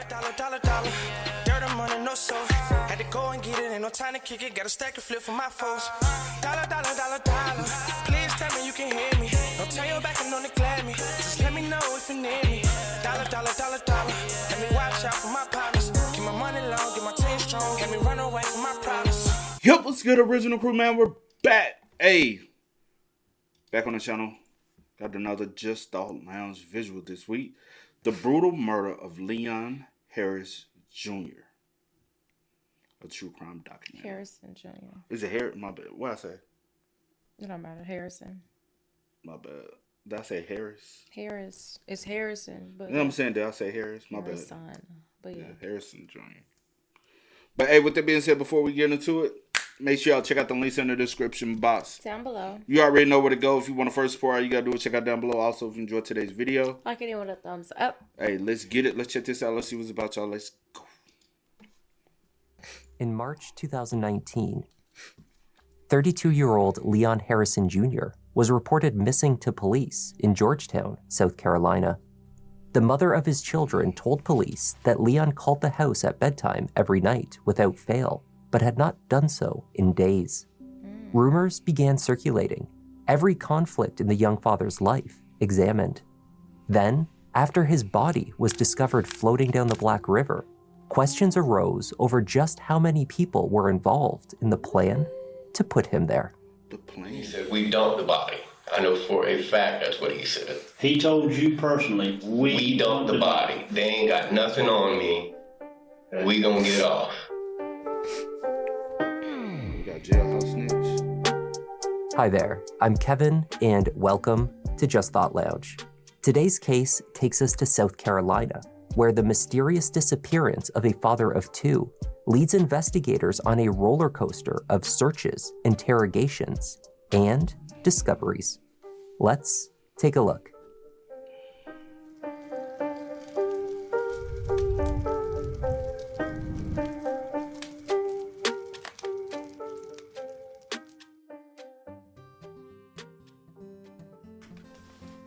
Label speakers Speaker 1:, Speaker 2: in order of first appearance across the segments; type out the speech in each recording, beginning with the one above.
Speaker 1: Dollar. Dirt and money, no soul. Had to go and get it, ain't no time to kick it. Got a stack of flip for my foes. Dollar. Please tell me you can hear me. Don't turn your back and don't neglect me. Just let me know if you need me. Dollar. Let me watch out for my partners. Keep my money long, get my team strong. Let me run away from my problems.
Speaker 2: Yup, what's good, original crew, man? We're back. Back on the channel. Got another Just Thought Lounge visual this week. The brutal murder of Leon Harris Jr. A true crime documentary.
Speaker 3: Harrison Jr.
Speaker 2: Is it Harris? My bad. What I say?
Speaker 3: It don't matter. Harrison.
Speaker 2: My bad. Did I say Harris?
Speaker 3: Harris. It's Harrison. But
Speaker 2: You know what I'm saying? Did I say Harris? My
Speaker 3: Harrison.
Speaker 2: bad.
Speaker 3: But yeah.
Speaker 2: Harrison Jr. But hey, with that being said, before we get into it, make sure y'all check out the links in the description box.
Speaker 3: Down below.
Speaker 2: You already know where to go. If you want to first support, all you got to do is check out down below. Also, if you enjoyed today's video,
Speaker 3: like it with a thumbs up.
Speaker 2: Hey, let's get it. Let's check this out. Let's see what's about, y'all. Let's go.
Speaker 4: In March 2019, 32-year-old Leon Harrison Jr. was reported missing to police in Georgetown, South Carolina. The mother of his children told police that Leon called the house at bedtime every night without fail, but had not done so in days. Rumors began circulating, every conflict in the young father's life examined. Then, after his body was discovered floating down the Black River, questions arose over just how many people were involved in the plan to put him there.
Speaker 2: The plan.
Speaker 5: He said, "We dumped the body." I know for a fact that's what he said.
Speaker 6: He told you personally,
Speaker 5: We dumped the body. They ain't got nothing on me. We gonna get off.
Speaker 2: We got Jailhouse Snitch.
Speaker 4: Hi there, I'm Kevin, and welcome to Just Thought Lounge. Today's case takes us to South Carolina, where the mysterious disappearance of a father of two leads investigators on a roller coaster of searches, interrogations, and discoveries. Let's take a look.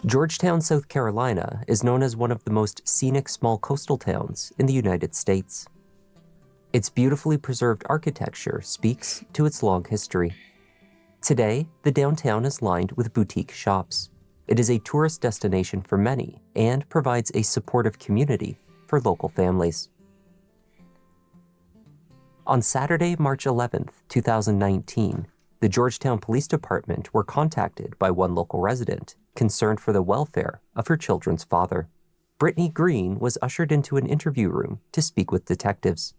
Speaker 4: Georgetown, South Carolina is known as one of the most scenic small coastal towns in the United States. Its beautifully preserved architecture speaks to its long history. Today, the downtown is lined with boutique shops. It is a tourist destination for many and provides a supportive community for local families. On Saturday, March 11th, 2019, the Georgetown Police Department were contacted by one local resident concerned for the welfare of her children's father. Brittany Green was ushered into an interview room to speak with detectives.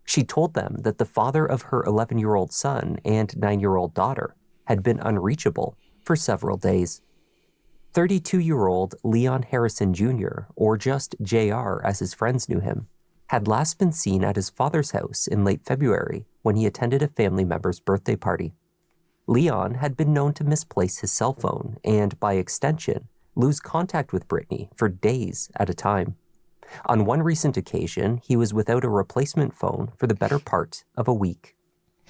Speaker 4: She told them that the father of her 11-year-old son and 9-year-old daughter had been unreachable for several days. 32-year-old Leon Harrison Jr., or just JR as his friends knew him, had last been seen at his father's house in late February when he attended a family member's birthday party. Leon had been known to misplace his cell phone and, by extension, lose contact with Brittany for days at a time. On one recent occasion, he was without a replacement phone for the better part of a week.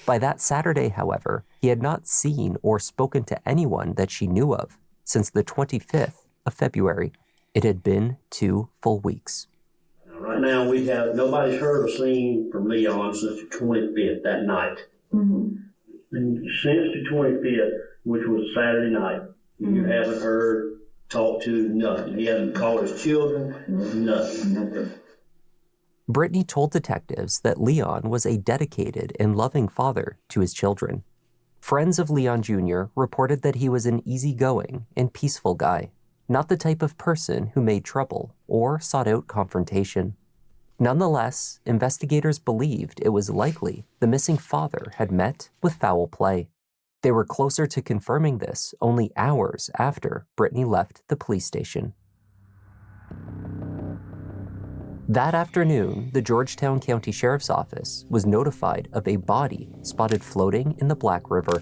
Speaker 4: By that Saturday, however, he had not seen or spoken to anyone that she knew of since the 25th of February. It had been 2 full weeks.
Speaker 6: Right now, nobody's heard or seen from Leon since the 25th that night. Mm-hmm. And since the 25th, which was Saturday night, you haven't heard, talked to, nothing. He hasn't called his children, nothing.
Speaker 4: Brittany told detectives that Leon was a dedicated and loving father to his children. Friends of Leon Jr. reported that he was an easygoing and peaceful guy, not the type of person who made trouble or sought out confrontation. Nonetheless, investigators believed it was likely the missing father had met with foul play. They were closer to confirming this only hours after Brittany left the police station. That afternoon, the Georgetown County Sheriff's Office was notified of a body spotted floating in the Black River.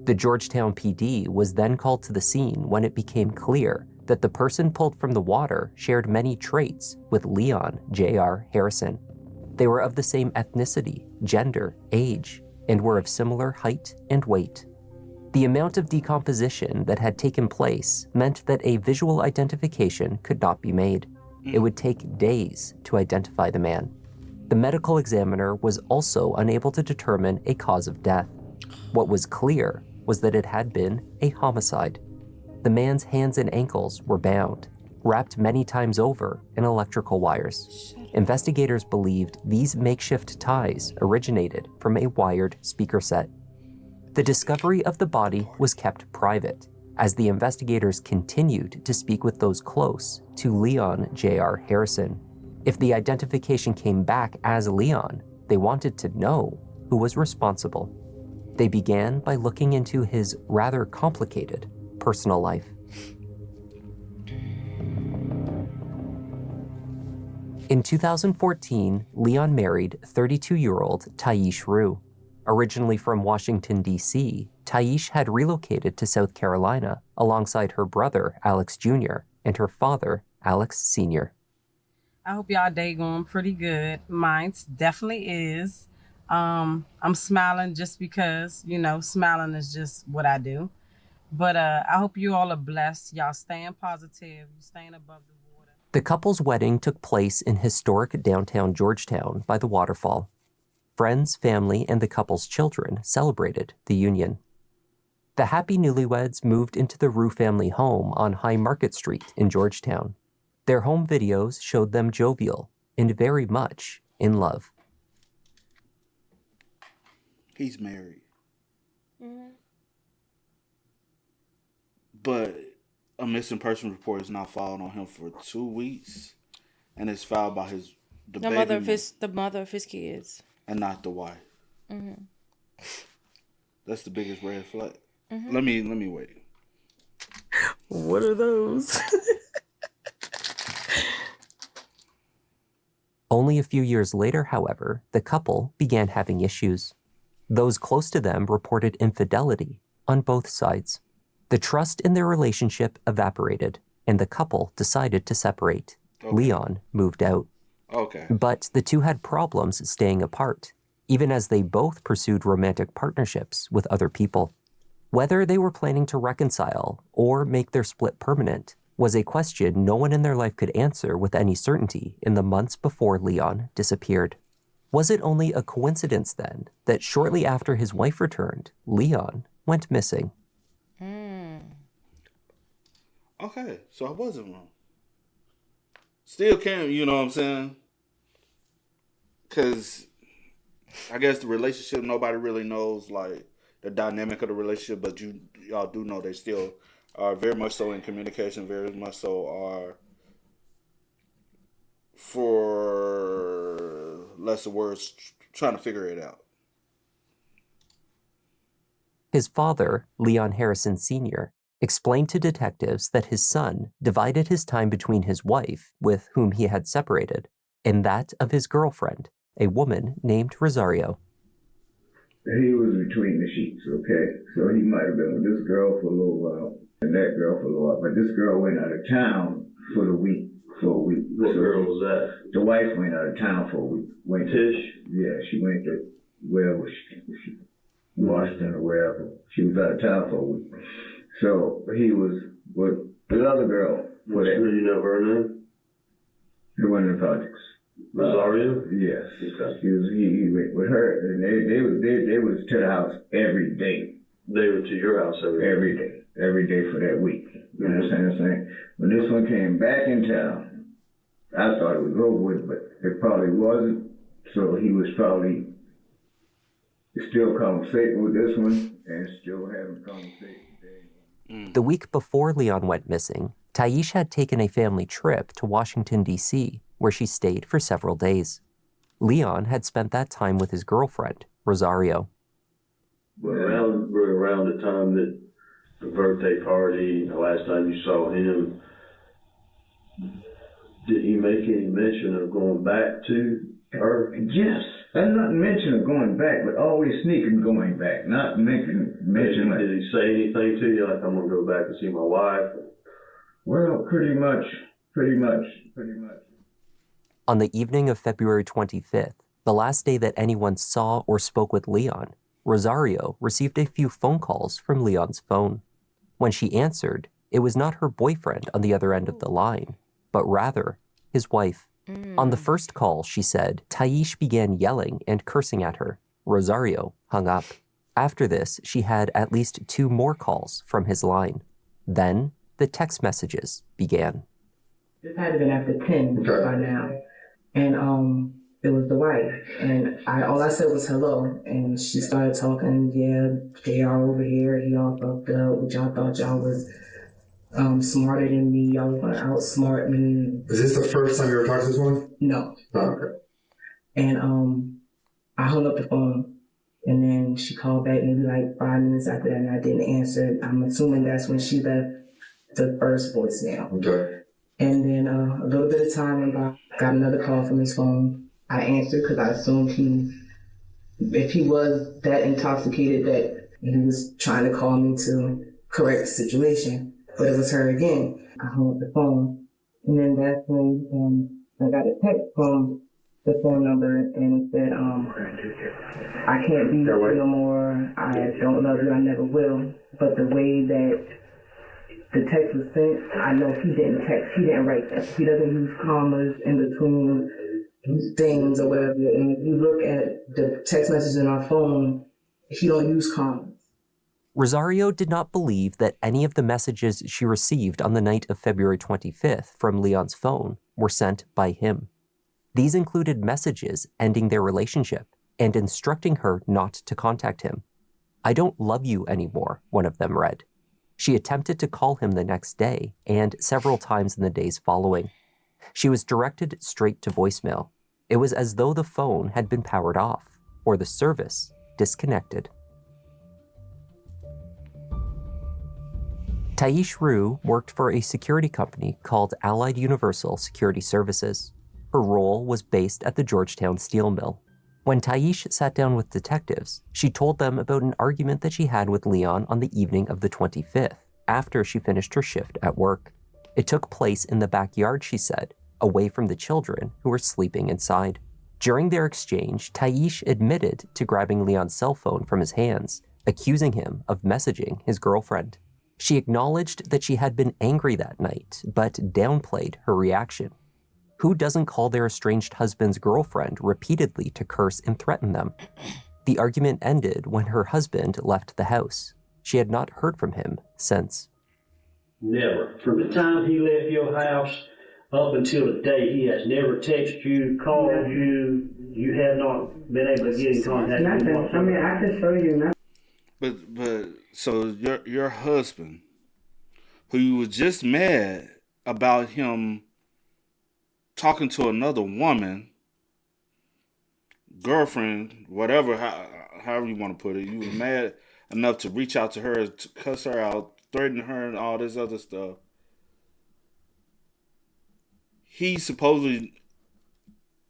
Speaker 4: The Georgetown PD was then called to the scene when it became clear that the person pulled from the water shared many traits with Leon J.R. Harrison. They were of the same ethnicity, gender, age, and were of similar height and weight. The amount of decomposition that had taken place meant that a visual identification could not be made. It would take days to identify the man. The medical examiner was also unable to determine a cause of death. What was clear was that it had been a homicide. The man's hands and ankles were bound, wrapped many times over in electrical wires. Investigators believed these makeshift ties originated from a wired speaker set. The discovery of the body was kept private, as the investigators continued to speak with those close to Leon J.R. Harrison. If the identification came back as Leon, they wanted to know who was responsible. They began by looking into his rather complicated personal life. In 2014, Leon married 32-year-old Taish Rue. Originally from Washington, D.C., Taish had relocated to South Carolina alongside her brother, Alex Jr., and her father, Alex Sr.
Speaker 7: I hope y'all day going pretty good. Mine's definitely is. I'm smiling just because, smiling is just what I do. But I hope you all are blessed. Y'all staying positive. You staying above the water.
Speaker 4: The couple's wedding took place in historic downtown Georgetown by the waterfall. Friends, family, and the couple's children celebrated the union. The happy newlyweds moved into the Rue family home on High Market Street in Georgetown. Their home videos showed them jovial and very much in love.
Speaker 2: He's married. But a missing person report is now filed on him for 2 weeks, and it's filed by the
Speaker 3: mother of his kids,
Speaker 2: and not the wife. That's the biggest red flag. Let me wait.
Speaker 7: What are those?
Speaker 4: Only a few years later, however, the couple began having issues. Those close to them reported infidelity on both sides. The trust in their relationship evaporated, and the couple decided to separate.
Speaker 2: Okay.
Speaker 4: Leon moved out.
Speaker 2: Okay.
Speaker 4: But the two had problems staying apart, even as they both pursued romantic partnerships with other people. Whether they were planning to reconcile or make their split permanent was a question no one in their life could answer with any certainty in the months before Leon disappeared. Was it only a coincidence then that shortly after his wife returned, Leon went missing?
Speaker 2: Okay, so I wasn't wrong. Still can't, you know what I'm saying? Because I guess the relationship, nobody really knows, like, the dynamic of the relationship, but y'all do know they still are very much so in communication, very much so are, for lesser words, trying to figure it out.
Speaker 4: His father, Leon Harrison Sr., explained to detectives that his son divided his time between his wife, with whom he had separated, and that of his girlfriend, a woman named Rosario.
Speaker 8: He was between the sheets, okay? So he might have been with this girl for a little while, and that girl for a little while. But this girl went out of town for a week.
Speaker 6: What girl was that?
Speaker 8: The wife went out of town for a week.
Speaker 6: Tish?
Speaker 8: Yeah, she went to wherever she Washington or wherever. She was out of town for a week. So he was with the other girl.
Speaker 6: Do you know her name?
Speaker 8: The one in the projects.
Speaker 6: Rosario?
Speaker 8: Yes.
Speaker 6: Okay.
Speaker 8: He went with her, and they was to the house every day.
Speaker 6: They were to your house every
Speaker 8: day for that week. You understand what I'm saying? When this one came back in town, I thought it was over with, but it probably wasn't. So he was probably still conversating with this one and still having conversations.
Speaker 4: The week before Leon went missing, Taish had taken a family trip to Washington, D.C., where she stayed for several days. Leon had spent that time with his girlfriend, Rosario.
Speaker 6: But around the time that the birthday party, the last time you saw him, did he make any mention of going back to her?
Speaker 8: Yes. There's not mention of going back, but always sneaking going back. Not mention.
Speaker 6: Did he say anything to you, like, I'm going to go back and see my wife?
Speaker 8: Well, pretty much.
Speaker 4: On the evening of February 25th, the last day that anyone saw or spoke with Leon, Rosario received a few phone calls from Leon's phone. When she answered, it was not her boyfriend on the other end of the line, but rather his wife. On the first call, she said, Taish began yelling and cursing at her. Rosario hung up. After this, she had at least 2 more calls from his line. Then the text messages began.
Speaker 9: This had to been after 10 by now. And it was the wife. And all I said was hello. And she started talking, yeah, they are over here. Y'all fucked up. Y'all thought y'all was smarter than me. Y'all was going to outsmart me.
Speaker 10: Is this the first time you ever talked to this woman?
Speaker 9: No.
Speaker 10: Oh, okay.
Speaker 9: And I hung up the phone. And then she called back maybe like 5 minutes after that, and I didn't answer. I'm assuming that's when she left the first voicemail.
Speaker 10: Okay.
Speaker 9: And then a little bit of time went by. Got another call from his phone. I answered because I assumed if he was that intoxicated that he was trying to call me to correct the situation. But it was her again. I hung up the phone. And then that's when I got a text from the phone number, and it said, I can't be with you no more. I don't love you. I never will. But the way that the text was sent, I know he didn't text. He didn't write that. He doesn't use commas in between things or whatever. And if you look at the text messages in our phone, he don't use commas.
Speaker 4: Rosario did not believe that any of the messages she received on the night of February 25th from Leon's phone were sent by him. These included messages ending their relationship and instructing her not to contact him. I don't love you anymore, one of them read. She attempted to call him the next day and several times in the days following. She was directed straight to voicemail. It was as though the phone had been powered off or the service disconnected. Taish Rue worked for a security company called Allied Universal Security Services. Her role was based at the Georgetown steel mill. When Taish sat down with detectives, she told them about an argument that she had with Leon on the evening of the 25th, after she finished her shift at work. It took place in the backyard, she said, away from the children who were sleeping inside. During their exchange, Taish admitted to grabbing Leon's cell phone from his hands, accusing him of messaging his girlfriend. She acknowledged that she had been angry that night, but downplayed her reaction. Who doesn't call their estranged husband's girlfriend repeatedly to curse and threaten them? The argument ended when her husband left the house. She had not heard from him since.
Speaker 6: Never. From the time he left your house up until today, he has never texted you, called you. You have not been able to get in contact with him.
Speaker 9: Nothing. I mean, I can show you nothing.
Speaker 2: But so your husband, who you was just mad about him talking to another woman, girlfriend, whatever, however you want to put it, you was mad enough to reach out to her, to cuss her out, threaten her, and all this other stuff. He supposedly,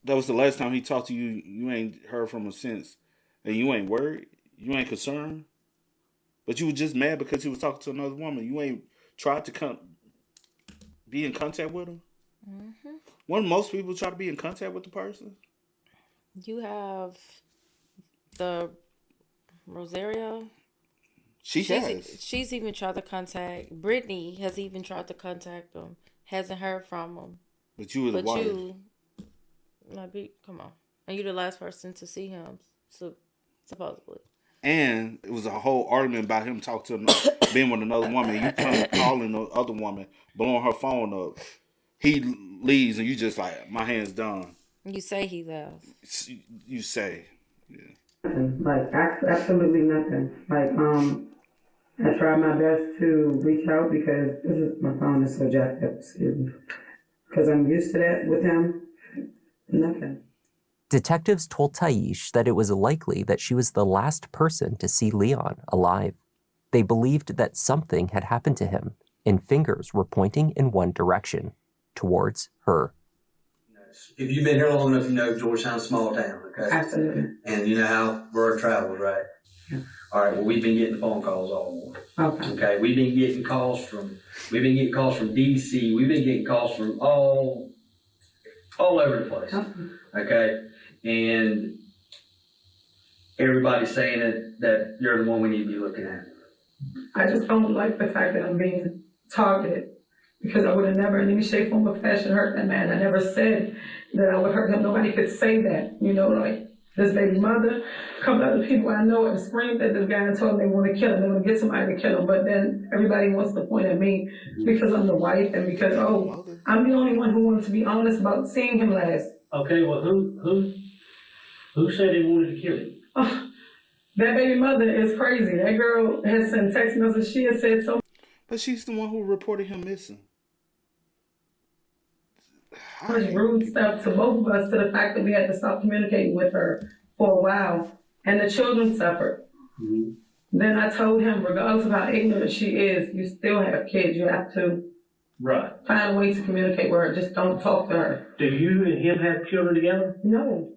Speaker 2: that was the last time he talked to you. You ain't heard from him since, and you ain't worried, you ain't concerned, but you were just mad because he was talking to another woman. You ain't tried to be in contact with him. Mm-hmm. Wouldn't most people try to be in contact with the person?
Speaker 3: You have the Rosario. She's even tried to contact. Brittany has even tried to contact him. Hasn't heard from him.
Speaker 2: But you were the wife.
Speaker 3: Come on. And you're the last person to see him, supposedly.
Speaker 2: And it was a whole argument about him talking to being with another woman. You calling the other woman, blowing her phone up. He leaves and you just like, my hand's done.
Speaker 3: You say he left.
Speaker 2: You say. Yeah.
Speaker 9: Like, absolutely nothing. Like, I tried my best to reach out because my phone is so jacked up, excuse me. Because I'm used to that with him. Nothing.
Speaker 4: Detectives told Taish that it was likely that she was the last person to see Leon alive. They believed that something had happened to him, and fingers were pointing in one direction, towards her.
Speaker 11: If you've been here long enough, you know Georgetown's a small town, okay?
Speaker 9: Absolutely.
Speaker 11: And you know how word travels, right? Yeah. All right, well, we've been getting phone calls all morning. Okay, we've been getting calls from D.C., we've been getting calls from all over the place, okay? And everybody's saying that you're the one we need to be looking at.
Speaker 9: I just don't like the fact that I'm being targeted
Speaker 12: because I would have never in any shape, form, or fashion hurt that man. I never said that I would hurt him. Nobody could say that, you know, like this baby mother, a couple other people I know have screamed at this guy and told him they want to kill him. They want to get somebody to kill him. But then everybody wants to point at me because I'm the wife and because, oh, I'm the only one who wanted to be honest about seeing him last.
Speaker 6: Okay, well, who said they wanted to kill him?
Speaker 12: Oh, that baby mother is crazy. That girl has sent text messages. She has said so
Speaker 2: But she's the one who reported him missing.
Speaker 12: much rude stuff to both of us, to the fact that we had to stop communicating with her for a while, and the children suffered. Mm-hmm. Then I told him, regardless of how ignorant she is, you still have kids. You have to find a way to communicate with her. Just don't talk to her.
Speaker 6: Do you and him have children together?
Speaker 12: No.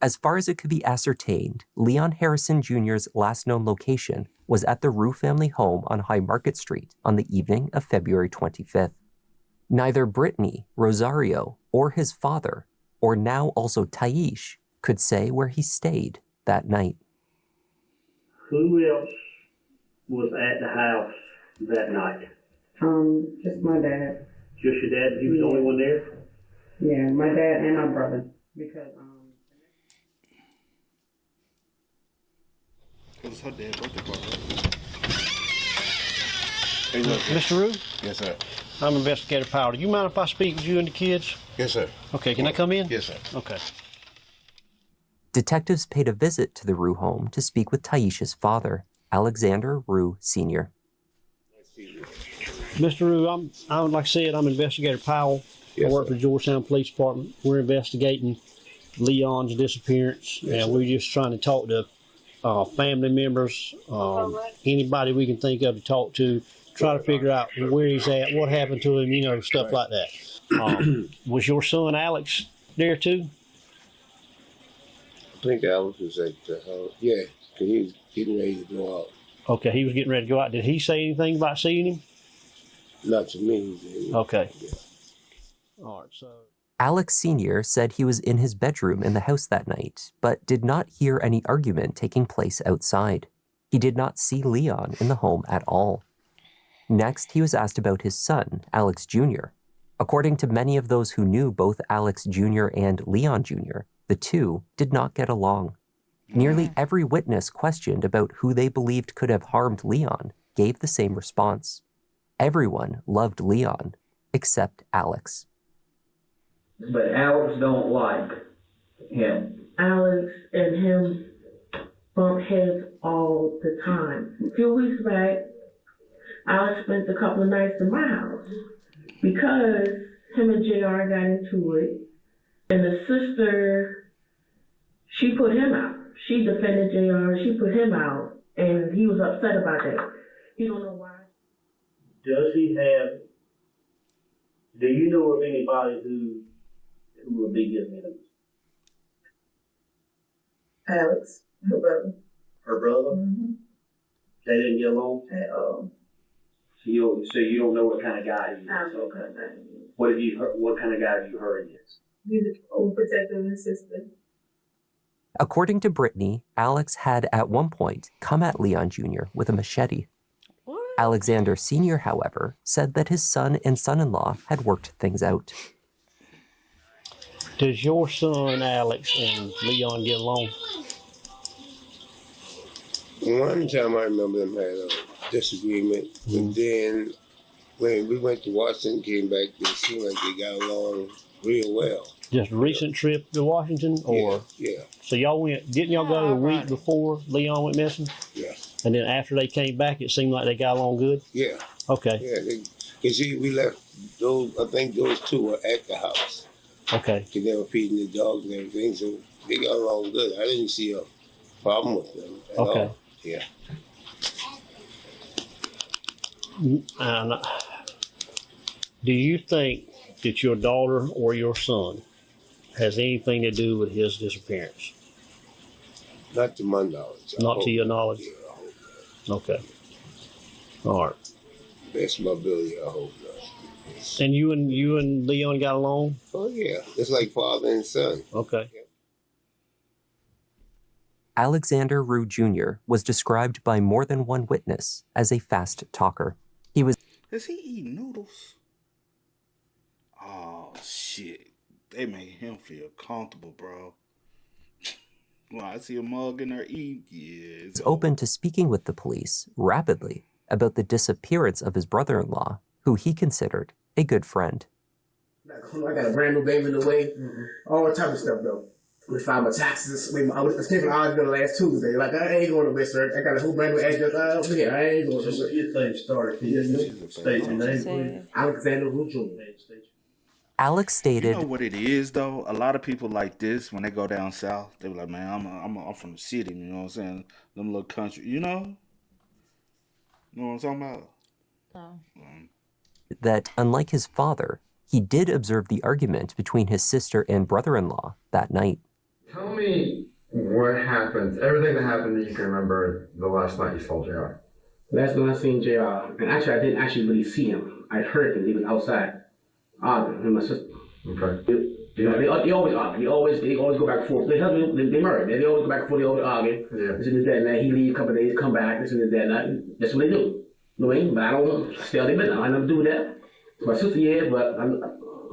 Speaker 4: As far as it could be ascertained, Leon Harrison Jr.'s last known location was at the Rue family home on High Market Street on the evening of February 25th. Neither Brittany, Rosario, or his father, or now also Taish, could say where he stayed that night.
Speaker 6: Who else was at the house that night?
Speaker 9: Just my dad.
Speaker 6: Just your dad? He was the only one there?
Speaker 9: Yeah, my dad and my brother. Because,
Speaker 2: It was her dad's birthday party, right?
Speaker 13: Hey, look,
Speaker 14: Mr. Rue?
Speaker 13: Yes, sir.
Speaker 14: I'm Investigator Powell. Do you mind if I speak with you and the kids?
Speaker 13: Yes, sir.
Speaker 14: Okay, can I come in?
Speaker 13: Yes, sir.
Speaker 14: Okay.
Speaker 4: Detectives paid a visit to the Rue home to speak with Taisha's father, Alexander Rue Sr.
Speaker 14: Mr. Rue, like I said, I'm Investigator Powell.
Speaker 13: Yes,
Speaker 14: I work for the Georgetown Police Department. We're investigating Leon's disappearance,
Speaker 13: yes,
Speaker 14: and we're just trying to talk to family members, anybody we can think of to talk to, try to figure out where he's at, what happened to him, you know, stuff like that. Was your son Alex there too?
Speaker 13: I think Alex was at the house. Yeah, because he was getting ready to go out.
Speaker 14: Okay, he was getting ready to go out. Did he say anything about seeing him?
Speaker 13: Not to me.
Speaker 14: Okay.
Speaker 13: Yeah.
Speaker 14: All right, so...
Speaker 4: Alex Sr. said he was in his bedroom in the house that night, but did not hear any argument taking place outside. He did not see Leon in the home at all. Next, he was asked about his son, Alex Jr. According to many of those who knew both Alex Jr. and Leon Jr., the two did not get along. Nearly every witness questioned about who they believed could have harmed Leon gave the same response. Everyone loved Leon, except Alex.
Speaker 11: But Alex don't like him.
Speaker 9: Alex and him bump heads all the time. A few weeks back, Alex spent a couple of nights in my house because him and JR got into it. And the sister, she put him out. She defended JR, she put him out, and he was upset about that. He don't know why.
Speaker 6: Do you know of anybody who would be his enemies?
Speaker 9: Alex, her brother.
Speaker 6: Her brother?
Speaker 9: Mm-hmm.
Speaker 6: They didn't get along?
Speaker 9: At all.
Speaker 6: So you don't know what kind of guy he is?
Speaker 9: I don't know what kind of guy he is.
Speaker 6: What have you heard? What kind of guy have you heard he is?
Speaker 9: He's an overprotective and sister.
Speaker 4: According to Brittany, Alex had at one point come at Leon Jr. with a machete.
Speaker 3: What?
Speaker 4: Alexander Sr., however, said that his son and son-in-law had worked things out.
Speaker 14: Does your son Alex and Leon get along?
Speaker 13: One time I remember them had a disagreement, but then when we went to Washington, came back, they seemed like they got along real well.
Speaker 14: Just a recent trip to Washington, or
Speaker 13: yeah.
Speaker 14: So y'all didn't y'all go the week before Leon went missing?
Speaker 13: Yeah.
Speaker 14: And then after they came back, it seemed like they got along good.
Speaker 13: Yeah.
Speaker 14: Okay.
Speaker 13: Yeah, because we left those. I think those two were at the house.
Speaker 14: Okay.
Speaker 13: Because they were feeding the dogs and everything, so they got along good. I didn't see a problem with them at all. Yeah.
Speaker 14: And do you think that your daughter or your son has anything to do with his disappearance?
Speaker 13: Not to my knowledge.
Speaker 14: Not to your knowledge?
Speaker 13: Yeah, I hope not.
Speaker 14: Okay. All right.
Speaker 13: Best of my ability, I hope not.
Speaker 14: And you and Leon got along?
Speaker 13: Oh yeah, it's like father and son.
Speaker 14: Okay.
Speaker 13: Yeah.
Speaker 4: Alexander Rue Jr. was described by more than one witness as a fast talker. He was
Speaker 2: Is he eating noodles? Oh, shit. They made him feel comfortable, bro. Well, I see a mug in there eating. Yeah.
Speaker 4: It's open to speaking with the police rapidly about the disappearance of his brother-in-law, who he considered a good friend.
Speaker 9: I got a brand new baby in the way. All type of stuff, though. We filed my taxes. I was thinking I was going to last Tuesday. Like, I ain't going to miss her. I got a whole brand new address over here. I ain't going to miss her. Your thing started. Can you state your name, please? Alexander Rujo.
Speaker 4: Alex stated,
Speaker 2: "You know what it is, though? A lot of people like this, when they go down south, they be like, man, I'm from the city, you know what I'm saying? Them little country, you know? You know what I'm talking about?"
Speaker 3: No.
Speaker 4: That unlike his father, he did observe the argument between his sister and brother-in-law that night.
Speaker 10: Tell me what happens, everything that happened that you can remember the last night you saw JR.
Speaker 9: Last night I seen JR, and actually I didn't actually really see him. I heard him. He was outside arguing, him and my sister.
Speaker 10: Okay.
Speaker 9: They always argue. They always go back and forth. They married. They always go back and forth. They always argue.
Speaker 10: Yeah.
Speaker 9: This and that, and that. He leave a couple of days, come back. This and that, and that. That's what they do. You know what I mean? But I don't stay their business. I never do that. My sister, yeah, but I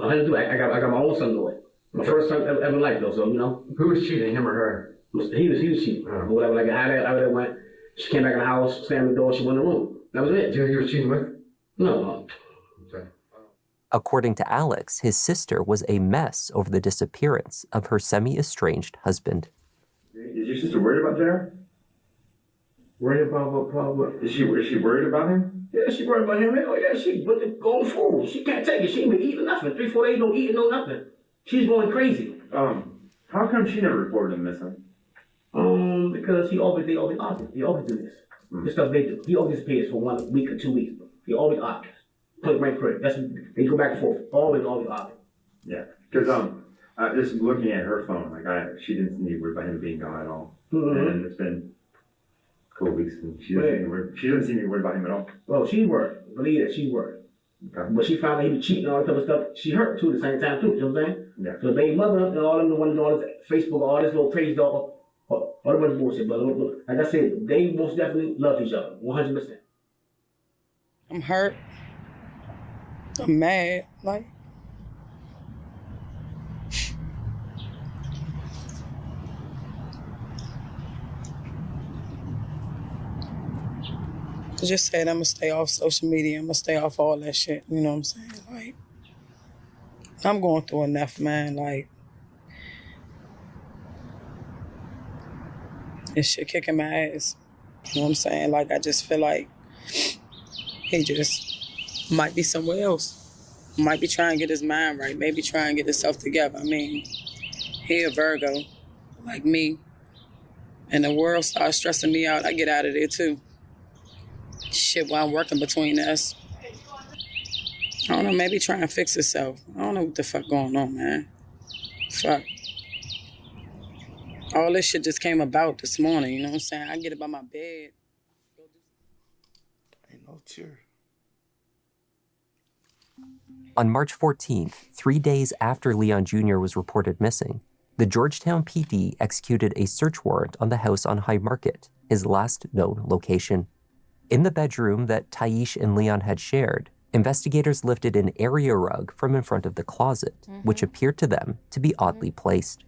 Speaker 9: have to do it. I got my own son doing. My first son ever in life, though. So you know.
Speaker 10: Who was cheating, him or her?
Speaker 9: He was cheating. Whatever. Like how that went. She came back in the house, slammed the door. She went in the room. That was it.
Speaker 10: You were cheating with?
Speaker 9: No.
Speaker 10: Okay.
Speaker 4: According to Alex, his sister was a mess over the disappearance of her semi-estranged husband.
Speaker 10: Is your sister worried about JR?
Speaker 9: Worried about what?
Speaker 10: Is she worried about him?
Speaker 9: Yeah, she worried about him. Oh yeah, she going forward. She can't take it. She ain't been eating nothing. 3-4 days, no eating, no nothing. She's going crazy.
Speaker 10: How come she never reported him missing?
Speaker 9: Because they always argue. He always do this. This stuff they do. He always disappears for 1 week or 2 weeks. He always argues. Put it right quick. That's they go back and forth. Always argue.
Speaker 10: Yeah, because just looking at her phone, like she didn't seem to be worried about him being gone at all. And it's been a couple weeks, and she doesn't seem to be worried about him at all.
Speaker 9: Well, she's worried. Believe that she's worried.
Speaker 10: Okay.
Speaker 9: But she found out he was cheating and all that type of stuff. She hurt too at the same time too. You know what I'm saying?
Speaker 10: Yeah.
Speaker 9: So the baby mother and all them the ones on Facebook, all this little crazy dog, all the bunch of bullshit. But like I said, they most definitely love each other, 100%.
Speaker 12: I'm hurt. I'm mad. Like, I just said I'm gonna stay off social media. I'm gonna stay off all that shit. You know what I'm saying? Like, I'm going through enough, man. Like, this shit kicking my ass. You know what I'm saying? Like, I just feel like he just might be somewhere else. Might be trying to get his mind right. Maybe try and get himself together. I mean, he a Virgo, like me. And the world starts stressing me out. I get out of there too. Shit, while I'm working between us. I don't know, maybe try and fix himself. I don't know what the fuck going on, man. Fuck. All this shit just came about this morning, you know what I'm saying? I get up out my bed.
Speaker 2: Ain't no tear.
Speaker 4: On March 14th, 3 days after Leon Jr. was reported missing, the Georgetown PD executed a search warrant on the house on High Market, his last known location. In the bedroom that Taish and Leon had shared, investigators lifted an area rug from in front of the closet, which appeared to them to be oddly placed.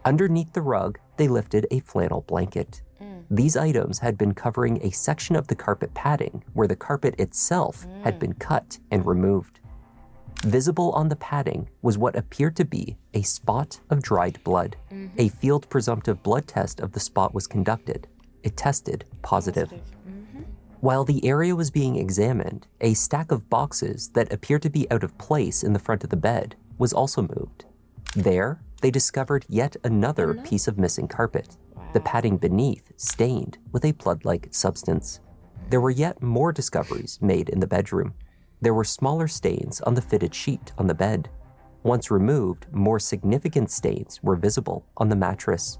Speaker 4: Underneath the rug, they lifted a flannel blanket. These items had been covering a section of the carpet padding where the carpet itself had been cut and removed. Visible on the padding was what appeared to be a spot of dried blood. A field presumptive blood test of the spot was conducted. It tested positive. While the area was being examined, a stack of boxes that appeared to be out of place in the front of the bed was also moved. There, they discovered yet another piece of missing carpet, the padding beneath stained with a blood-like substance. There were yet more discoveries made in the bedroom. There were smaller stains on the fitted sheet on the bed. Once removed, more significant stains were visible on the mattress.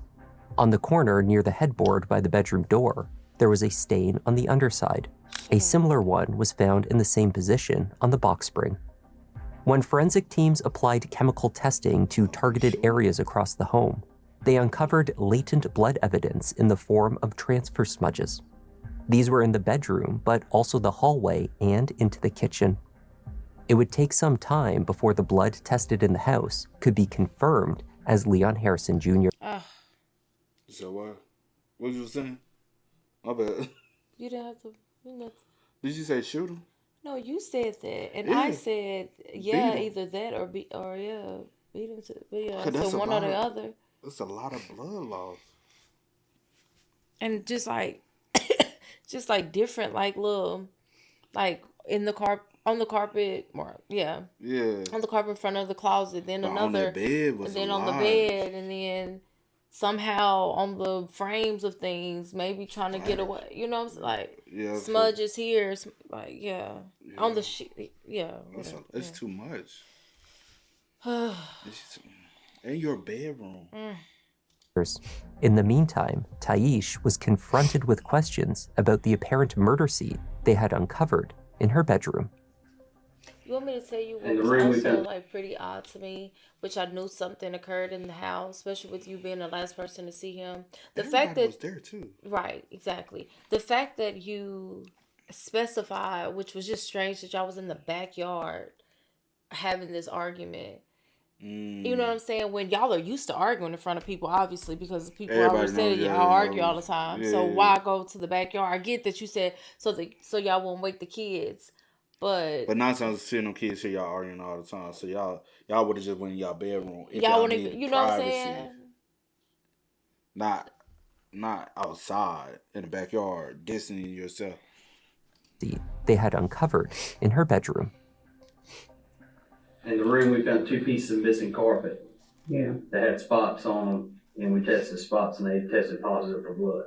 Speaker 4: On the corner near the headboard by the bedroom door, there was a stain on the underside. A similar one was found in the same position on the box spring. When forensic teams applied chemical testing to targeted areas across the home, they uncovered latent blood evidence in the form of transfer smudges. These were in the bedroom, but also the hallway and into the kitchen. It would take some time before the blood tested in the house could be confirmed as Leon Harrison Jr.
Speaker 2: So what you saying? My bad.
Speaker 3: You didn't have to.
Speaker 2: Did you say shoot him?
Speaker 3: No, you said that, and
Speaker 2: Yeah.
Speaker 3: I said either that or beat him to. But yeah, so one or the other.
Speaker 2: That's a lot of blood loss.
Speaker 3: And just like different, like little, like in the on the carpet, more on the carpet in front of the closet, then
Speaker 2: but
Speaker 3: another,
Speaker 2: on that bed was
Speaker 3: and then
Speaker 2: a
Speaker 3: on the
Speaker 2: lot.
Speaker 3: bed, and then somehow on the frames of things, maybe trying to get away. You know what I'm saying? Like smudges here, like on the sheet.
Speaker 2: It's too much. In your bedroom.
Speaker 4: In the meantime, Taish was confronted with questions about the apparent murder scene they had uncovered in her bedroom.
Speaker 3: You want me to tell you what was also like pretty odd to me, which I knew something occurred in the house, especially with you being the last person to see him. The fact that
Speaker 2: was there too.
Speaker 3: Right, exactly. The fact that you specified, which was just strange, that y'all was in the backyard having this argument. You know what I'm saying? When y'all are used to arguing in front of people, obviously, because people already said y'all argue all the time. So why go to the backyard? I get that you said so y'all won't wake the kids, but 9 times
Speaker 2: out of 10, kids hear y'all arguing all the time. So y'all would have just went in y'all bedroom.
Speaker 3: Y'all wouldn't even, you know what I'm saying?
Speaker 2: Not outside in the backyard, distancing yourself.
Speaker 4: They had uncovered in her bedroom.
Speaker 11: In the room, we found 2 pieces of missing carpet.
Speaker 9: Yeah.
Speaker 11: That had spots on them, and we tested spots, and they tested positive for blood.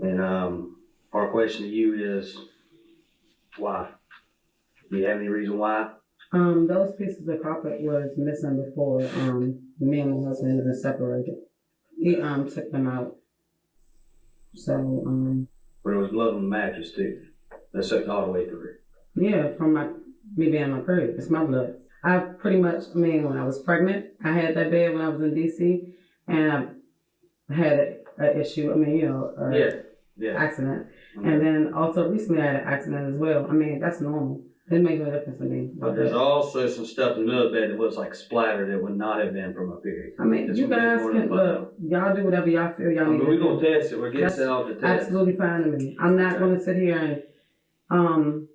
Speaker 11: And our question to you is, why? Do you have any reason why?
Speaker 9: Those pieces of carpet was missing before me and my husband even separated. He took them out. So
Speaker 11: But it was blood on the mattress too. That soaked all the way through.
Speaker 9: Yeah, from me being my period. It's my blood. I pretty much, when I was pregnant, I had that bed when I was in DC, and I had an issue. Accident. Mm-hmm. And then also recently I had an accident as well. That's normal. It didn't make no difference to me.
Speaker 11: But there's also some stuff in the middle bed that looks like splatter that would not have been from a period.
Speaker 9: You guys can look. Y'all do whatever y'all feel y'all need to do.
Speaker 11: We're going to test it. We're getting set off to test.
Speaker 9: Absolutely fine to me. I'm not going to sit here and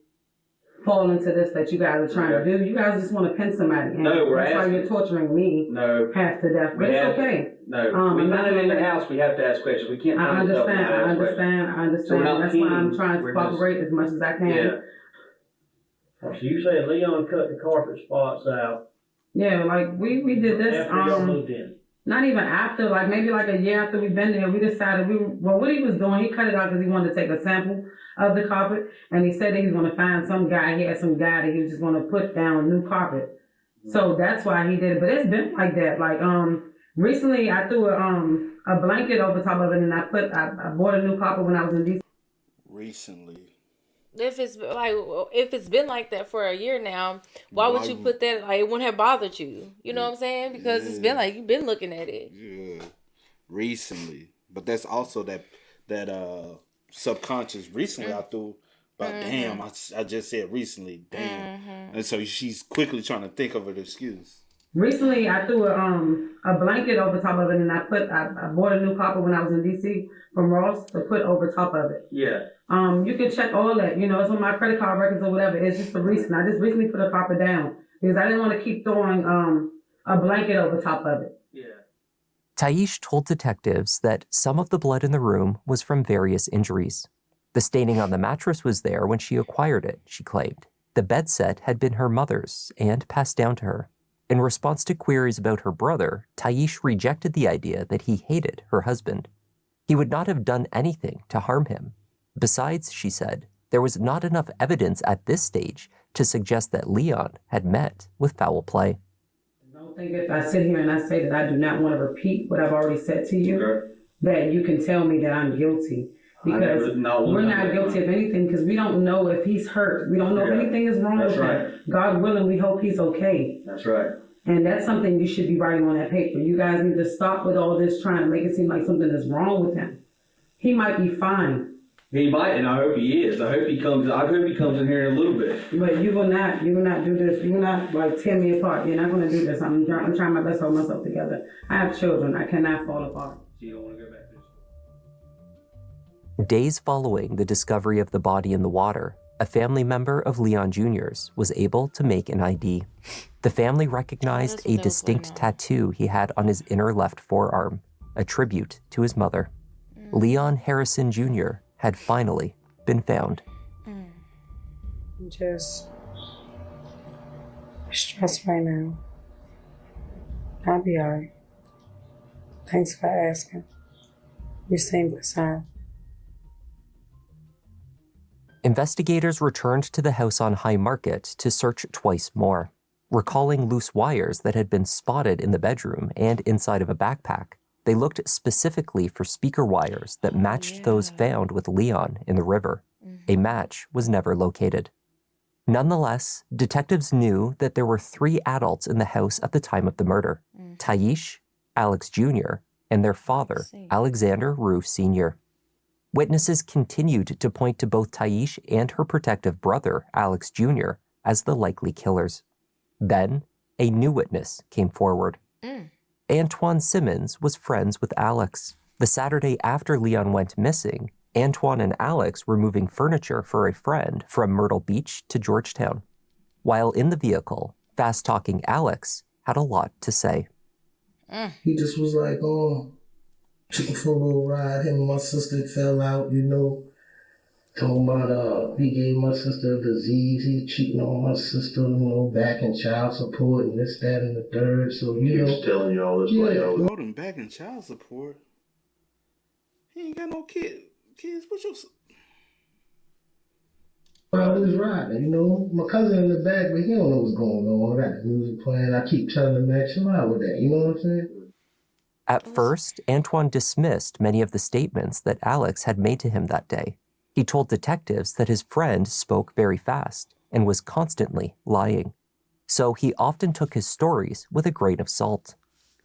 Speaker 9: fall into this that you guys are trying to do. You guys just want to pin somebody. And
Speaker 11: no,
Speaker 9: that's why you're torturing me half to death. But it's okay.
Speaker 11: No, we find it in the house. We have to ask questions. We can't.
Speaker 9: I understand.
Speaker 11: So
Speaker 9: that's why I'm trying to cooperate as much as I can.
Speaker 11: Yeah.
Speaker 6: So you said Leon cut the carpet spots out.
Speaker 9: Yeah, like we did this.
Speaker 6: After y'all moved in.
Speaker 9: Not even after, like maybe like a year after we've been there, we decided what he was doing, he cut it out because he wanted to take a sample of the carpet, and he said that he was going to find some guy, he had some guy that he was just going to put down new carpet. So that's why he did it. But it's been like that. Like recently I threw a blanket over top of it, and I bought a new carpet when I was in DC.
Speaker 2: Recently.
Speaker 3: If it's been like that for a year now, why would you put that? Like, it wouldn't have bothered you. You know what I'm saying? Because it's been like you've been looking at it.
Speaker 2: Yeah, recently. But that's also that subconscious. Recently, I threw. But damn, I just said recently. Damn, and so she's quickly trying to think of an excuse.
Speaker 9: Recently, I threw a blanket over top of it, and I bought a new carpet when I was in DC from Ross to put over top of it.
Speaker 11: Yeah.
Speaker 9: You can check all that. It's on my credit card records or whatever. It's just a recent. I just recently put a carpet down because I didn't want to keep throwing a blanket over top of it.
Speaker 11: Yeah.
Speaker 4: Taish told detectives that some of the blood in the room was from various injuries. The staining on the mattress was there when she acquired it, she claimed. The bed set had been her mother's and passed down to her. In response to queries about her brother, Taish rejected the idea that he hated her husband. He would not have done anything to harm him. Besides, she said, there was not enough evidence at this stage to suggest that Leon had met with foul play.
Speaker 9: I don't think if I sit here and I say that I do not want to repeat what I've already said to you, that you can tell me that I'm guilty. Because we're not guilty of anything because we don't know if he's hurt. We don't know if anything is wrong with him. God willing, we hope he's okay.
Speaker 11: That's right.
Speaker 9: And that's something you should be writing on that paper. You guys need to stop with all this trying to make it seem like something is wrong with him.
Speaker 7: He might be fine.
Speaker 11: He might, and I hope he is. I hope he comes in here in a little bit.
Speaker 7: But you will not do this. You will not like tear me apart. You're not going to do this. I'm trying my best to hold myself together. I have children. I cannot fall apart.
Speaker 11: So you don't want to go back to
Speaker 4: Days following the discovery of the body in the water, a family member of Leon Jr.'s was able to make an ID. The family recognized a distinct tattoo he had on his inner left forearm, a tribute to his mother. Leon Harrison Jr. had finally been found.
Speaker 12: I'm just stressed right now. I'll be all right. Thanks for asking. You seem concerned.
Speaker 4: Investigators returned to the house on High Market to search twice more, recalling loose wires that had been spotted in the bedroom and inside of a backpack. They looked specifically for speaker wires that matched those found with Leon in the river. A match was never located. Nonetheless, detectives knew that there were 3 adults in the house at the time of the murder: Taish, Alex Jr., and their father, Alexander Rue Sr. Witnesses continued to point to both Taish and her protective brother, Alex Jr., as the likely killers. Then, a new witness came forward. Antoine Simmons was friends with Alex. The Saturday after Leon went missing, Antoine and Alex were moving furniture for a friend from Myrtle Beach to Georgetown. While in the vehicle, fast-talking Alex had a lot to say.
Speaker 15: He just was like, took him for a little ride. Him and my sister fell out, Talking about, he gave my sister a disease. He cheating on my sister, back in child support and this, that, and the third. So,
Speaker 2: He was telling you all this later. Hold him back in child support. He ain't got no kids. What your...
Speaker 15: I was riding, my cousin in the back, but he don't know what's going on. I got the music playing. I keep telling him, man, chill out with that. You know what I'm saying?
Speaker 4: At first, Antoine dismissed many of the statements that Alex had made to him that day. He told detectives that his friend spoke very fast and was constantly lying. So he often took his stories with a grain of salt.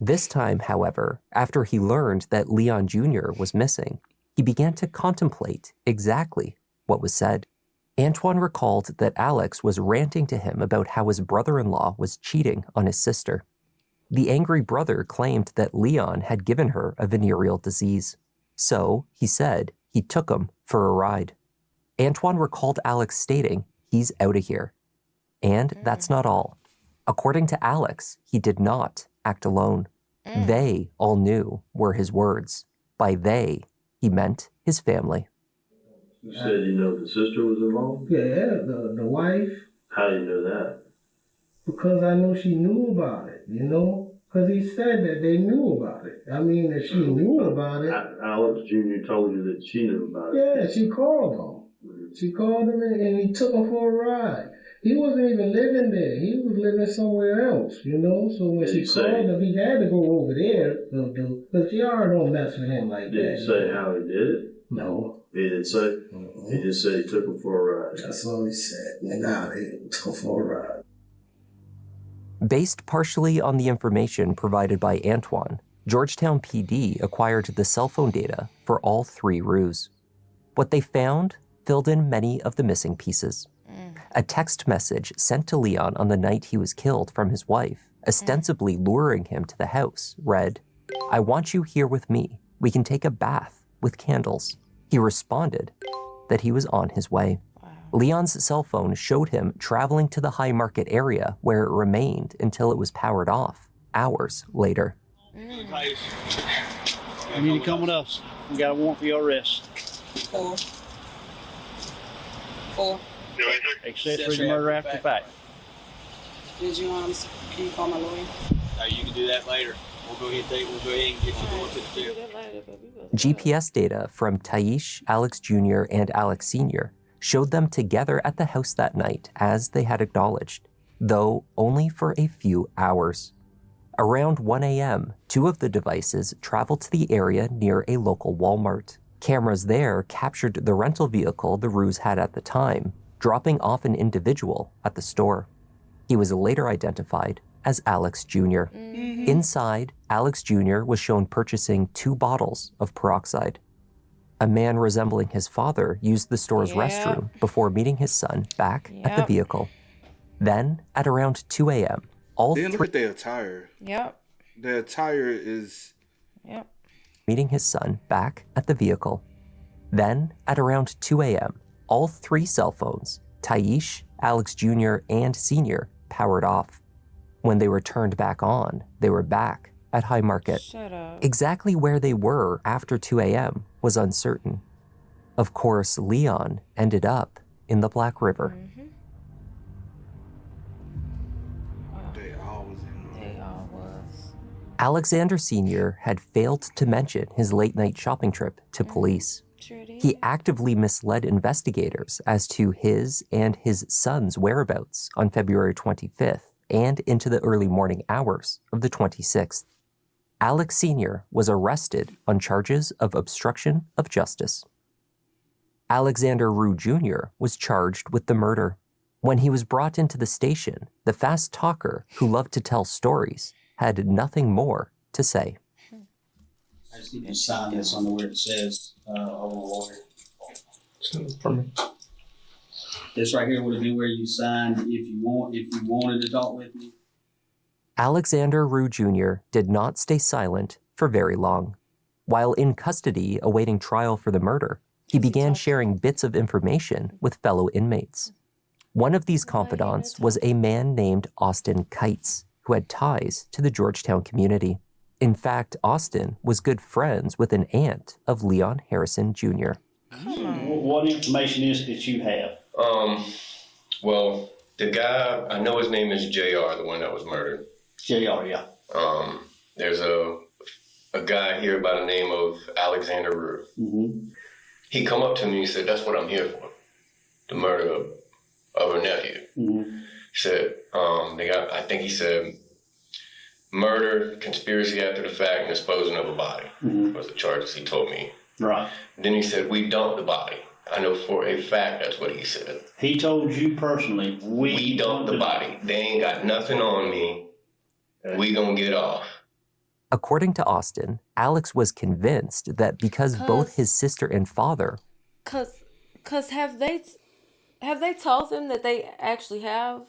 Speaker 4: This time, however, after he learned that Leon Jr. was missing, he began to contemplate exactly what was said. Antoine recalled that Alex was ranting to him about how his brother-in-law was cheating on his sister. The angry brother claimed that Leon had given her a venereal disease. So, he said, he took him for a ride. Antoine recalled Alex stating, "He's out of here." And that's not all. According to Alex, he did not act alone. They all knew were his words. By they, he meant his family.
Speaker 6: You said the sister was involved?
Speaker 15: Yeah, the wife.
Speaker 6: How do you know that?
Speaker 15: Because I know she knew about it, Because he said that they knew about it. I mean, that she knew about it.
Speaker 6: Alex Jr. told you that she knew about it.
Speaker 15: Yeah, she called him. She called him and he took him for a ride. He wasn't even living there. He was living somewhere else, So when she called him, he had to go over there because y'all don't mess with him like that.
Speaker 6: Did he say how he did it?
Speaker 15: No.
Speaker 6: He didn't say? He just said he took him for a ride.
Speaker 15: That's all he said. Nah, he took him for a ride.
Speaker 4: Based partially on the information provided by Antoine, Georgetown PD acquired the cell phone data for all 3 Rues. What they found filled in many of the missing pieces. A text message sent to Leon on the night he was killed from his wife, ostensibly luring him to the house, read, "I want you here with me. We can take a bath with candles." He responded that he was on his way. Leon's cell phone showed him traveling to the High Market area where it remained until it was powered off, hours later.
Speaker 14: I need to come with us. We got a warrant for your arrest.
Speaker 12: 4.
Speaker 14: Accessory to murder after the fact.
Speaker 12: Can you call my lawyer?
Speaker 11: You can do that later. We'll go ahead and get you going to the
Speaker 4: GPS data from Taish, Alex Jr., and Alex Sr. showed them together at the house that night, as they had acknowledged, though only for a few hours. Around 1 a.m., 2 of the devices traveled to the area near a local Walmart. Cameras there captured the rental vehicle the Rues had at the time, dropping off an individual at the store. He was later identified as Alex Jr. Inside, Alex Jr. was shown purchasing 2 bottles of peroxide. A man resembling his father used the store's restroom before meeting his son back at the vehicle. Then, at around 2 a.m., all
Speaker 2: Then
Speaker 4: three...
Speaker 2: look at their attire.
Speaker 3: Yep.
Speaker 2: Their attire is...
Speaker 3: Yep.
Speaker 4: Meeting his son back at the vehicle. Then, at around 2 a.m., all three cell phones, Taish, Alex Jr., and Sr., powered off. When they were turned back on, they were back at High Market.
Speaker 3: Shut up.
Speaker 4: Exactly where they were after 2 a.m. was uncertain. Of course, Leon ended up in the Black River.
Speaker 2: They always
Speaker 3: was.
Speaker 4: Alexander Sr. had failed to mention his late-night shopping trip to police.
Speaker 3: Sure did.
Speaker 4: He actively misled investigators as to his and his son's whereabouts on February 25th and into the early morning hours of the 26th. Alex Sr. was arrested on charges of obstruction of justice. Alexander Rue Jr. was charged with the murder. When he was brought into the station, the fast talker who loved to tell stories had nothing more to say.
Speaker 16: I just need to sign this on where it says, lawyer. This right here would have been where you signed if you wanted to talk with me.
Speaker 4: Alexander Rue Jr. did not stay silent for very long. While in custody awaiting trial for the murder, he began sharing bits of information with fellow inmates. One of these confidants was a man named Austin Kites, who had ties to the Georgetown community. In fact, Austin was good friends with an aunt of Leon Harrison Jr.
Speaker 14: What information is it that you have?
Speaker 5: Well, the guy, I know his name is JR, the one that was murdered.
Speaker 14: JR, yeah.
Speaker 5: There's a guy here by the name of Alexander Rue.
Speaker 14: Mm-hmm.
Speaker 5: He come up to me and said, "That's what I'm here for, the murder of her nephew."
Speaker 14: Mm-hmm.
Speaker 5: He said, I think he said, murder, conspiracy after the fact, and disposing of a body was the charges he told me.
Speaker 14: Right.
Speaker 5: Then he said, "We dumped the body." I know for a fact that's what he said.
Speaker 14: He told you personally,
Speaker 5: we dumped the body. They ain't got nothing on me. We gonna get off.
Speaker 4: According to Austin, Alex was convinced that because both his sister and father...
Speaker 3: Cause have they told him that they actually have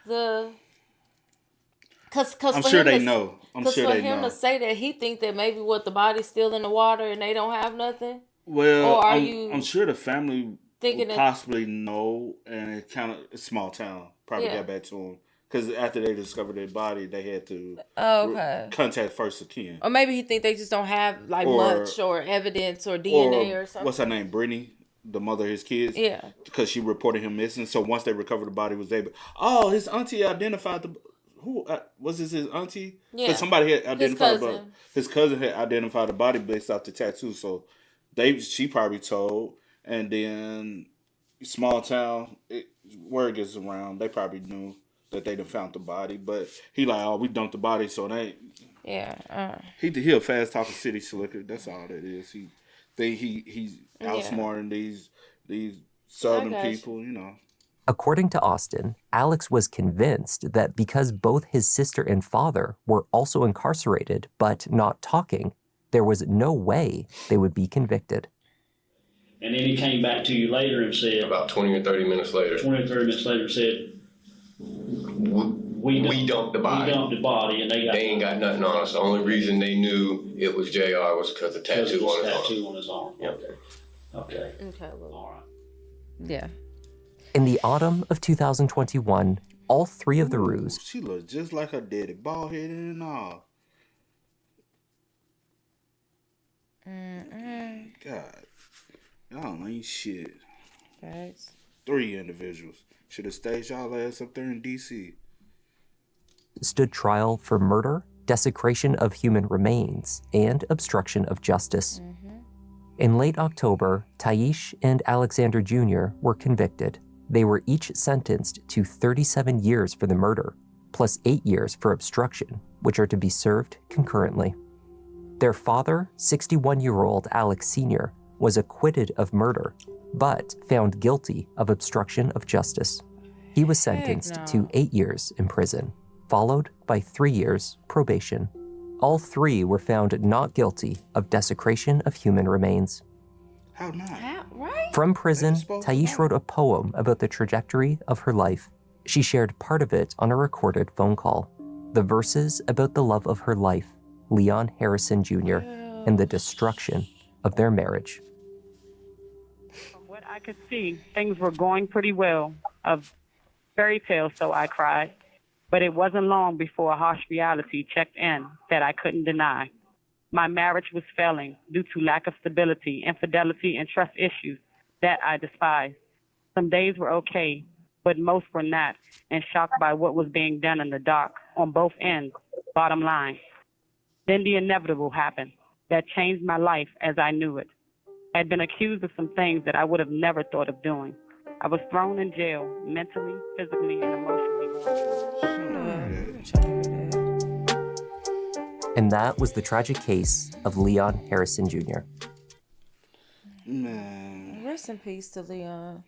Speaker 3: the... Cause
Speaker 2: I'm sure they know.
Speaker 3: Because for him to say that, he think that maybe the body's still in the water and they don't have nothing.
Speaker 2: Well,
Speaker 3: or
Speaker 2: I'm sure the family
Speaker 3: thinking
Speaker 2: possibly know, and it's kind of a small town. Probably got back to them because after they discovered their body, they had to contact first of kin.
Speaker 3: Or maybe he think they just don't have much or evidence or DNA or something.
Speaker 2: What's her name? Brittany, the mother of his kids.
Speaker 3: Yeah,
Speaker 2: because she reported him missing. So once they recovered the body, was able. Oh, his auntie identified the. Who was this? His auntie?
Speaker 3: Yeah,
Speaker 2: because somebody had identified his cousin had identified the body based off the tattoo. So she probably told, and then small town word gets around. They probably knew that they done found the body, but he like, oh, we dumped the body, so they.
Speaker 3: Yeah.
Speaker 2: He a fast talking city slicker. That's all that is. He's outsmarting these southern people, you know.
Speaker 4: According to Austin, Alex was convinced that because both his sister and father were also incarcerated but not talking, there was no way they would be convicted.
Speaker 14: And then he came back to you later and said...
Speaker 5: About 20 or 30 minutes later.
Speaker 14: 20 or 30 minutes later said... We
Speaker 5: dumped the body.
Speaker 14: We dumped the body and they
Speaker 5: ain't got nothing on us. The only reason they knew it was JR was because the tattoo on his arm.
Speaker 14: Yep. Okay.
Speaker 3: Well,
Speaker 14: all right.
Speaker 3: Yeah.
Speaker 4: In the autumn of 2021, all three of the Rues...
Speaker 2: She looks just like her daddy, bald-headed and all. God, y'all ain't shit.
Speaker 3: Thanks.
Speaker 2: 3 individuals. Should have stayed y'all ass up there in D.C.
Speaker 4: stood trial for murder, desecration of human remains, and obstruction of justice. In late October, Taish and Alexander Jr. were convicted. They were each sentenced to 37 years for the murder, plus 8 years for obstruction, which are to be served concurrently. Their father, 61-year-old Alex Sr., was acquitted of murder, but found guilty of obstruction of justice. He was sentenced to 8 years in prison, followed by 3 years probation. All 3 were found not guilty of desecration of human remains.
Speaker 2: How not?
Speaker 3: Right?
Speaker 4: From prison, Thais wrote a poem about the trajectory of her life. She shared part of it on a recorded phone call. The verses about the love of her life, Leon Harrison Jr., and the destruction of their marriage.
Speaker 17: From what I could see, things were going pretty well. A fairy tale, so I cried. But it wasn't long before a harsh reality checked in that I couldn't deny. My marriage was failing due to lack of stability, infidelity, and trust issues that I despised. Some days were okay, but most were not, and shocked by what was being done in the dark on both ends, bottom line. Then the inevitable happened that changed my life as I knew it. I had been accused of some things that I would have never thought of doing. I was thrown in jail, mentally, physically, and emotionally.
Speaker 4: And that was the tragic case of Leon Harrison Jr.
Speaker 2: Man.
Speaker 3: Rest in peace to Leon.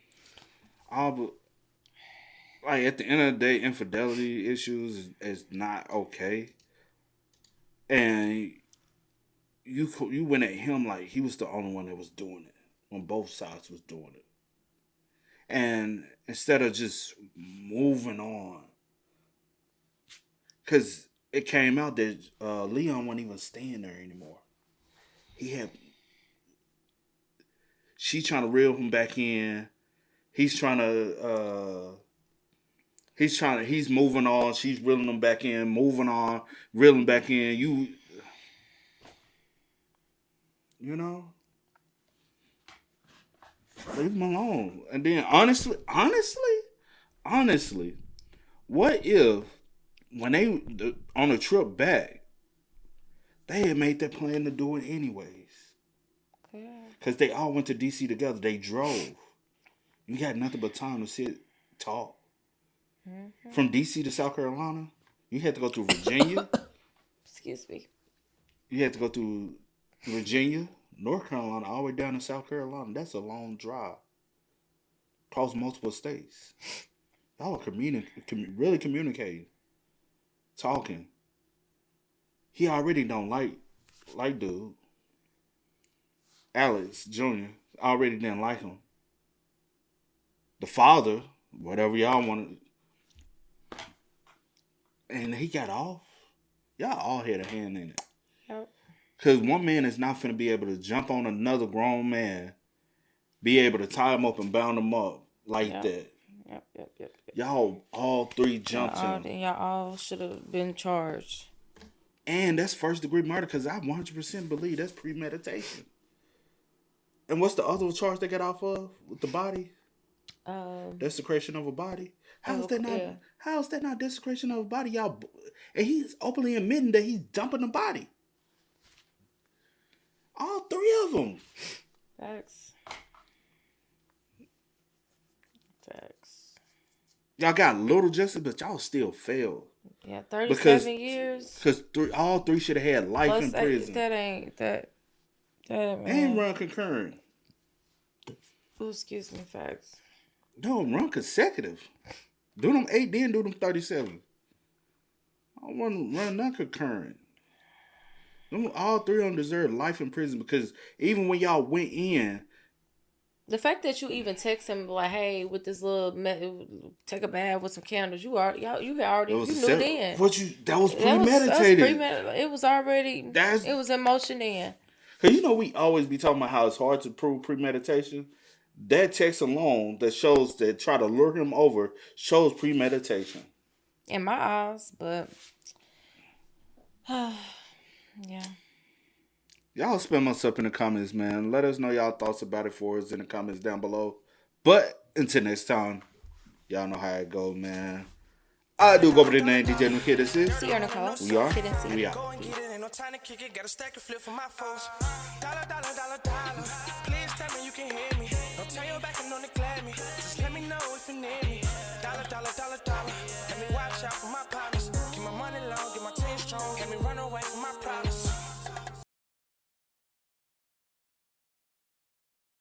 Speaker 2: Like, at the end of the day, infidelity issues is not okay. And you went at him like he was the only one that was doing it, when both sides was doing it. And instead of just moving on, because it came out that Leon wasn't even staying there anymore. She trying to reel him back in. He's moving on. She's reeling him back in, moving on, reeling back in. You know? Leave him alone. And then honestly, what if when they on a trip back, they had made that plan to do it anyways? Because they all went to DC together. They drove. You got nothing but time to sit, talk. Mm-hmm. From DC to South Carolina, you had to go through Virginia.
Speaker 3: Excuse me.
Speaker 2: You had to go through Virginia, North Carolina, all the way down to South Carolina. That's a long drive. Across multiple states. Y'all are really communicating. Talking. He already don't like dude. Alex Jr. already didn't like him. The father, whatever y'all wanted. And he got off. Y'all all had a hand in it. Yep. Because one man is not finna be able to jump on another grown man, be able to tie him up and bound him up like that. Yep. Y'all all three jumped him.
Speaker 3: Y'all all should have been charged.
Speaker 2: And that's first degree murder, because I 100% believe that's premeditation. And what's the other charge they got off of with the body? Desecration of a body. How's that not desecration of a body, y'all? And he's openly admitting that he's dumping the body. All three of them.
Speaker 3: Facts.
Speaker 2: Y'all got little justice, but y'all still failed.
Speaker 3: Yeah, 37 years.
Speaker 2: Because all three should have had life in prison.
Speaker 3: That ain't.
Speaker 2: And run concurrent.
Speaker 3: Oh, excuse me, facts.
Speaker 2: No, run consecutive. Do them 8, then do them 37. I don't want to run non-concurrent. All three of them deserve life in prison, because even when y'all went in,
Speaker 3: the fact that you even text him like, "Hey, with this little take a bath with some candles," you knew then.
Speaker 2: That was premeditated.
Speaker 3: It was already. It was in motion then.
Speaker 2: Cause we always be talking about how it's hard to prove premeditation. That text alone that shows that try to lure him over shows premeditation.
Speaker 3: In my eyes, but yeah.
Speaker 2: Y'all spam us up in the comments, man. Let us know y'all thoughts about it for us in the comments down below. But until next time, y'all know how it goes, man. I do go by the name DJ Kid. This is
Speaker 3: See you, Nicole.
Speaker 2: We are. We out.
Speaker 1: Time to kick it, got a stack of flip for my folks. Dollar. Please tell me you can hear me. Don't turn your back and don't neglect me. Just let me know if you need me. Dollar. Let me watch out for my pocket.